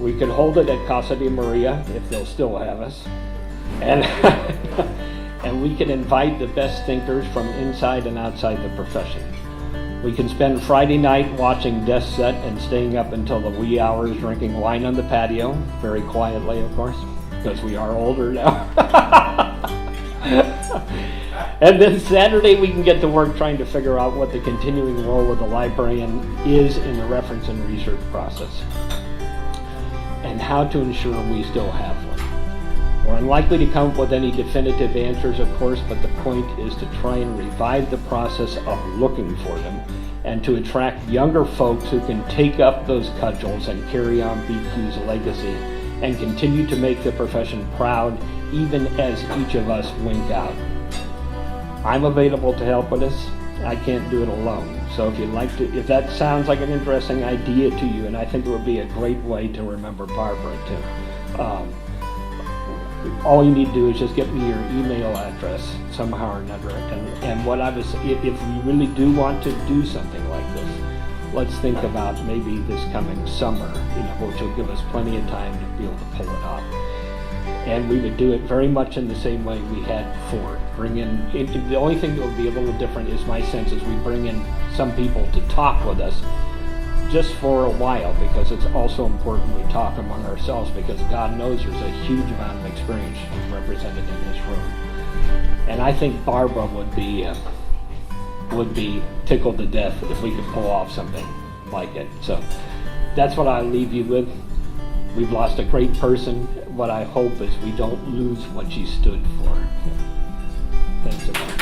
We could hold it at Casa de Maria, if they'll still have us. And, and we can invite the best thinkers from inside and outside the profession. We can spend Friday night watching Death Set and staying up until the wee hours drinking wine on the patio, very quietly, of course, because we are older now. And then Saturday we can get to work trying to figure out what the continuing role of the librarian is in the reference and research process, and how to ensure we still have one. We're unlikely to come up with any definitive answers, of course, but the point is to try and revive the process of looking for them, and to attract younger folks who can take up those cudgels and carry on BQ's legacy, and continue to make the profession proud, even as each of us wink out. I'm available to help with this. I can't do it alone. So if you'd like to, if that sounds like an interesting idea to you, and I think it would be a great way to remember Barbara too. All you need to do is just get me your email address somehow or another. And what I was, if we really do want to do something like this, let's think about maybe this coming summer, which will give us plenty of time to be able to pull it off. And we would do it very much in the same way we had before. The only thing that would be a little different is my sense is we bring in some people to talk with us just for a while, because it's also important we talk among ourselves, because God knows there's a huge amount of experience represented in this room. And I think Barbara would be tickled to death if we could pull off something like it. So that's what I leave you with. We've lost a great person. What I hope is we don't lose what she stood for. Thanks so much.